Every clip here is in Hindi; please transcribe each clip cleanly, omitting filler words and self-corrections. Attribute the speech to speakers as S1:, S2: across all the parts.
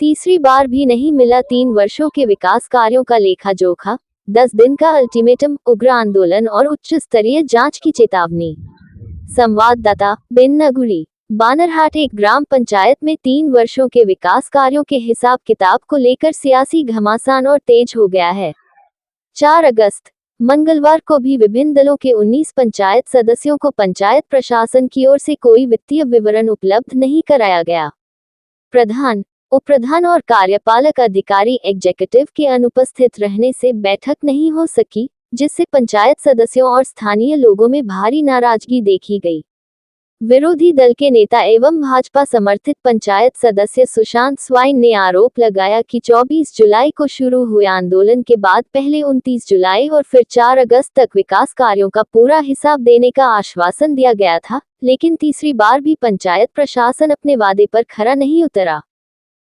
S1: तीसरी बार भी नहीं मिला 3 वर्षों के विकास कार्यों का लेखा जोखा, 10 दिन का अल्टीमेटम, उग्र आंदोलन और उच्च स्तरीय जांच की चेतावनी। संवाददाता, बेन्नागुड़ी। बानरहाट एक ग्राम पंचायत में 3 वर्षों के विकास कार्यों के हिसाब किताब को लेकर सियासी घमासान और तेज हो गया है। 4 अगस्त मंगलवार को भी विभिन्न दलों के 19 पंचायत सदस्यों को पंचायत प्रशासन की ओर से कोई वित्तीय विवरण उपलब्ध नहीं कराया गया। प्रधान, उपप्रधान और कार्यपालक अधिकारी एग्जीक्यूटिव के अनुपस्थित रहने से बैठक नहीं हो सकी, जिससे पंचायत सदस्यों और स्थानीय लोगों में भारी नाराजगी देखी गई। विरोधी दल के नेता एवं भाजपा समर्थित पंचायत सदस्य सुशांत स्वाइन ने आरोप लगाया कि 24 जुलाई को शुरू हुए आंदोलन के बाद पहले 29 जुलाई और फिर 4 अगस्त तक विकास कार्यों का पूरा हिसाब देने का आश्वासन दिया गया था, लेकिन तीसरी बार भी पंचायत प्रशासन अपने वादे पर खरा नहीं उतरा।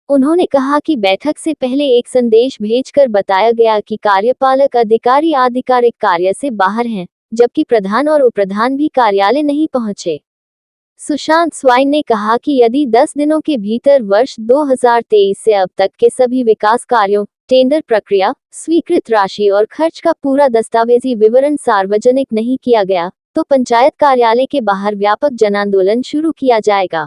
S1: उन्होंने कहा कि बैठक से पहले एक संदेश भेजकर बताया गया कि कार्यपालक अधिकारी आधिकारिक कार्य से बाहर हैं, जबकि प्रधान और उपप्रधान भी कार्यालय नहीं पहुंचे। सुशांत स्वाइन ने कहा कि यदि 10 दिनों के भीतर वर्ष 2023 से अब तक के सभी विकास कार्यों, टेंडर प्रक्रिया, स्वीकृत राशि और खर्च का पूरा दस्तावेजी विवरण सार्वजनिक नहीं किया गया, तो पंचायत कार्यालय के बाहर व्यापक जनांदोलन शुरू किया जाएगा।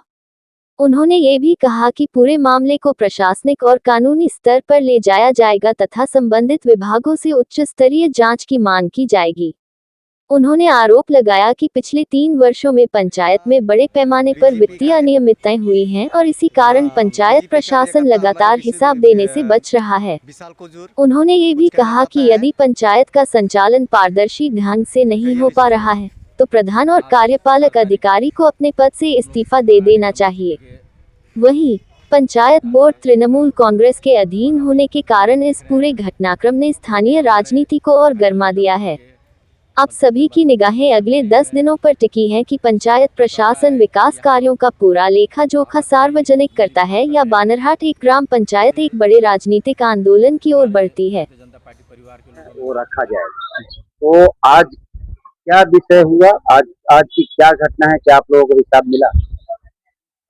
S1: उन्होंने ये भी कहा कि पूरे मामले को प्रशासनिक और कानूनी स्तर पर ले जाया जाएगा तथा संबंधित विभागों से उच्च स्तरीय जांच की मांग की जाएगी। उन्होंने आरोप लगाया कि पिछले 3 वर्षों में पंचायत में बड़े पैमाने पर वित्तीय अनियमितताएं हुई हैं और इसी कारण पंचायत प्रशासन लगातार हिसाब देने से बच रहा है। उन्होंने ये भी कहा कि यदि पंचायत का संचालन पारदर्शी ढंग से नहीं हो पा रहा है, तो प्रधान और कार्यपालक अधिकारी को अपने पद से इस्तीफा दे देना चाहिए। वहीं पंचायत बोर्ड तृणमूल कांग्रेस के अधीन होने के कारण इस पूरे घटनाक्रम ने स्थानीय राजनीति को और गरमा दिया है। अब सभी की निगाहें अगले 10 दिनों पर टिकी हैं कि पंचायत प्रशासन विकास कार्यों का पूरा लेखा जोखा सार्वजनिक करता है या बानरहाट एक ग्राम पंचायत एक बड़े राजनीतिक आंदोलन की ओर बढ़ती है।
S2: वो रखा जाएगा। तो आज क्या विषय हुआ, आज की क्या घटना है, क्या आप लोगों को हिसाब मिला?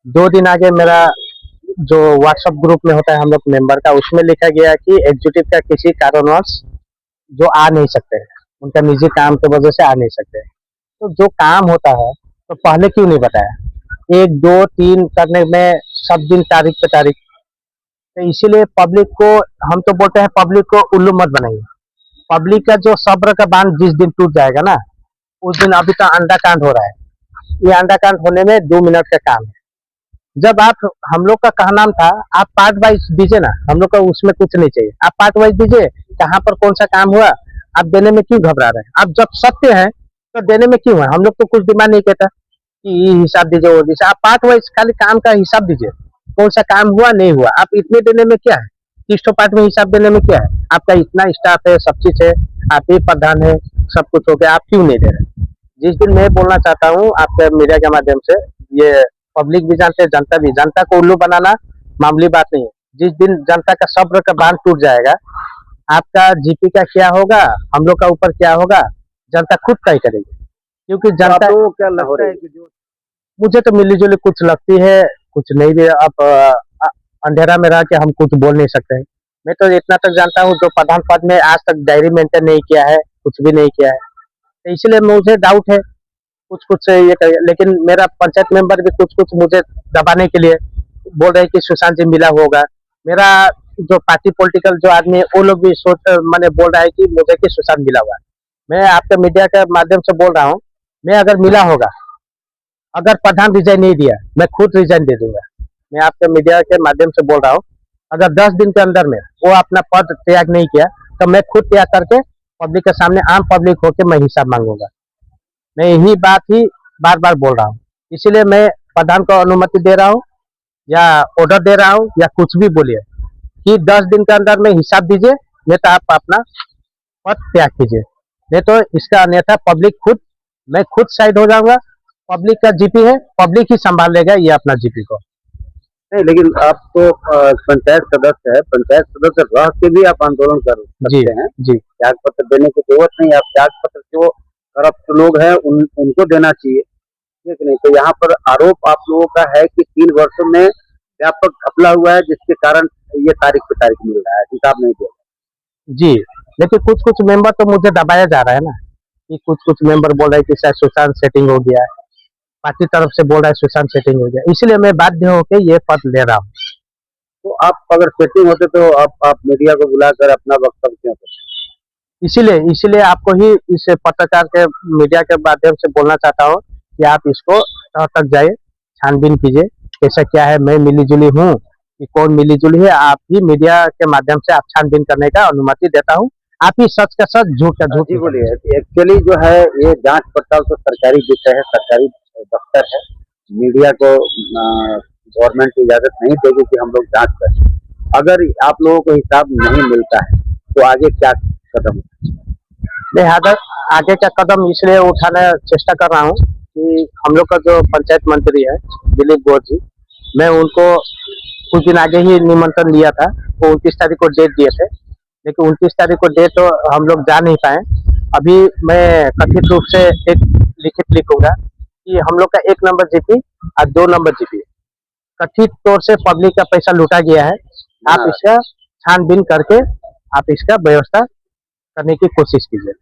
S3: 2 दिन आगे मेरा जो व्हाट्सएप ग्रुप में होता है हम लोग मेंबर का, उसमें लिखा गया कि एग्जीक्यूटिव का किसी कारणवश जो आ नहीं सकते हैं, उनका निजी काम की वजह से आ नहीं सकते। तो जो काम होता है तो पहले क्यों नहीं बताया? 1, 2, 3 करने में सब दिन तारीख पे तारीख। तो इसीलिए पब्लिक को हम तो बोलते हैं, पब्लिक को उल्लू मत बनाइए। पब्लिक का जो सब्र का बांध जिस दिन टूट जाएगा ना, उस दिन अभी तो अंडा कांड हो रहा है। ये अंडा कांड होने में 2 मिनट का काम है। जब आप हम लोग का कहना था आप पार्ट वाइज दीजिए ना, हम लोग का उसमें कुछ नहीं चाहिए, आप पार्ट वाइज दीजिए, कहाँ पर कौन सा काम हुआ, आप देने में क्यों घबरा रहे हैं? आप जब सत्य है तो देने में क्यों है? हम लोग तो कुछ डिमांड नहीं कहता कि ये हिसाब दीजिए वो दीजिए, आप पार्ट वाइज खाली काम का हिसाब दीजिए, कौन सा काम हुआ नहीं हुआ। आप इतने देने में क्या है? 30 पार्ट में हिसाब देने में क्या है? आपका इतना स्टाफ है, सब चीज है, आप ही प्रधान है, सब कुछ हो गया, आप क्यों नहीं दे रहे? जिस दिन मैं बोलना चाहता हूँ आपके मीडिया के माध्यम से, ये पब्लिक भी जानते हैं, जनता भी, जनता को उल्लू बनाना मामूली बात नहीं है। जिस दिन जनता का सब्र का बांध टूट जाएगा, आपका जीपी का क्या होगा, हम लोग का ऊपर क्या होगा, जनता खुद तय करेगी। क्योंकि जनता
S2: को क्या लगता है कि जो
S3: मुझे तो मिली जुली कुछ लगती है, कुछ नहीं भी। अब अंधेरा में रह के हम कुछ बोल नहीं सकते। मैं तो इतना तक जानता हूँ, जो प्रधान पद में आज तक डायरी मेंटेन नहीं किया है, कुछ भी नहीं किया है, तो इसलिए मुझे डाउट है कुछ ये लेकिन मेरा पंचायत मेंबर भी कुछ मुझे दबाने के लिए बोल रहे हैं कि सुशांत जी मिला होगा। मेरा जो पार्टी पॉलिटिकल जो आदमी है वो लोग भी मैंने बोल रहा है कि मुझे कि सुशांत मिला हुआ है। मैं आपके मीडिया के माध्यम से बोल रहा हूँ, मैं अगर मिला होगा, अगर प्रधान रिजाइन नहीं दिया, मैं खुद रिजाइन दे दूंगा। मैं आपके मीडिया के माध्यम से बोल रहा हूँ, अगर 10 दिन के अंदर में वो अपना पद त्याग नहीं किया तो मैं खुद त्याग करके पब्लिक के सामने आम पब्लिक होकर मैं हिसाब मांगूंगा। मैं यही बात ही बार बार बोल रहा हूँ, इसीलिए मैं प्रधान को अनुमति दे रहा हूँ या ऑर्डर दे रहा हूँ या कुछ भी बोलिए कि 10 दिन के अंदर में हिसाब दीजिए, नहीं तो आप अपना पद त्याग कीजिए, नहीं तो इसका अन्यथा मैं खुद साइड हो जाऊंगा। पब्लिक का जीपी है, पब्लिक ही संभाल लेगा ये अपना जीपी को।
S2: नहीं, लेकिन आप तो पंचायत सदस्य है, पंचायत सदस्य रह के भी आप आंदोलन कर सकते हैं
S3: जी,
S2: त्याग पत्र देने की जरूरत नहीं। आप त्याग पत्र जो करप्ट लोग हैं उनको देना चाहिए, ठीक नहीं? तो यहाँ पर आरोप आप लोगों का है कि 3 वर्षों में व्यापक घपला हुआ है जिसके कारण ये तारीख पे तारीख मिल रहा है, हिसाब नहीं दिया।
S3: जी, लेकिन कुछ कुछ मेंबर तो मुझे दबाया जा रहा है ना, कि कुछ कुछ मेंबर बोल रहे हैं कि शायद सुशांत सेटिंग हो गया है, पार्टी तरफ से बोल रहा है सुशांत सेटिंग हो गया, इसलिए मैं बाध्य होकर ये पद ले रहा हूँ।
S2: तो आप अगर सेटिंग होते तो आप मीडिया को बुलाकर अपना वक्तव्य क्यों देते?
S3: इसीलिए इसीलिए आपको ही इस पत्रकार के मीडिया के माध्यम से बोलना चाहता हूँ कि आप इसको तह तक जाइए, छानबीन कीजिए, कैसा क्या है, मैं मिलीजुली हूँ कि कौन मिलीजुली है, आप ही मीडिया के माध्यम से आप छानबीन करने का अनुमति देता हूँ। आप ही सच का सच, झूठ का झूठ
S2: जी बोलिए। एक्चुअली जो है ये जांच पड़ताल तो सरकारी विषय है, सरकारी दफ्तर है। मीडिया को गवर्नमेंट की इजाजत नहीं देगी कि हम लोग जांच करें। अगर आप लोगों को हिसाब नहीं मिलता है तो आगे क्या कदम?
S3: मैं आगे का कदम इसलिए उठाने चेष्टा कर रहा हूँ कि हम लोग का जो पंचायत मंत्री है दिलीप गौर जी, मैं उनको कुछ दिन आगे ही निमंत्रण दिया था, वो 29 तारीख को डेट दिए थे, लेकिन 29 तारीख को डेट तो हम लोग जा नहीं पाए। अभी मैं कथित रूप से एक लिखित लिखूंगा कि हम लोग का 1 नंबर जीपी और 2 नंबर जीपी कथित तौर से पब्लिक का पैसा लूटा गया है। आप इसका छानबीन करके आप इसका व्यवस्था करने की कोशिश कीजिए।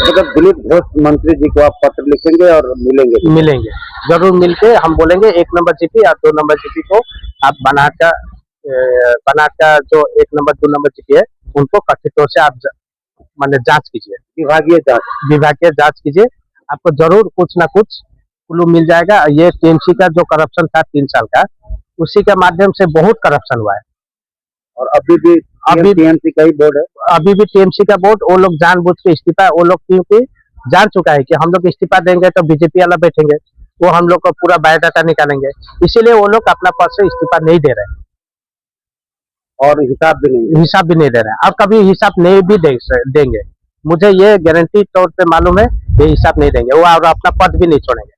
S2: मतलब दिलीप घोष मंत्री जी को आप पत्र लिखेंगे और मिलेंगे?
S3: जरूर मिलके हम बोलेंगे 1 नंबर जीपी और 2 नंबर जीपी को आप बनाट का जो 1 नंबर 2 नंबर जीपी है उनको कथित तौर से आप माने जांच कीजिए, विभागीय जांच कीजिए, आपको जरूर कुछ ना कुछ क्लू मिल जाएगा। ये टीएमसी का जो करप्शन था 3 साल का, उसी के माध्यम से बहुत करप्शन हुआ है।
S2: और अभी टीएमसी का ही बोर्ड है,
S3: अभी भी टीएमसी का बोर्ड, वो लोग जानबूझ के इस्तीफा, वो लोग क्योंकि जान चुका है कि हम लोग इस्तीफा देंगे तो बीजेपी वाला बैठेंगे, वो हम लोग को पूरा बायोडाटा निकालेंगे, इसीलिए वो लोग अपना पद से इस्तीफा नहीं दे रहे हैं
S2: और हिसाब भी नहीं
S3: दे रहे हैं। अब कभी हिसाब नहीं भी देंगे, मुझे ये गारंटी तौर पे मालूम है, ये हिसाब नहीं देंगे वो, और अपना पद भी नहीं छोड़ेंगे।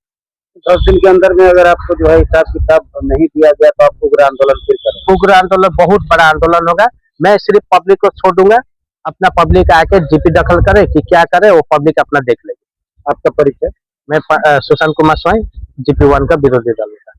S2: 10 दिन के अंदर में अगर आपको जो है हिसाब किताब नहीं दिया गया तो आप उग्र आंदोलन फिर करें?
S3: उग्र आंदोलन, बहुत बड़ा आंदोलन होगा। मैं सिर्फ पब्लिक को छोड़ दूंगा, अपना पब्लिक आके जीपी दखल करे कि क्या करे, वो पब्लिक अपना देख लेगी।
S2: आपका परिचय?
S3: मैं सुशांत कुमार स्वाई, जीपी 1 का विरोधी दल का।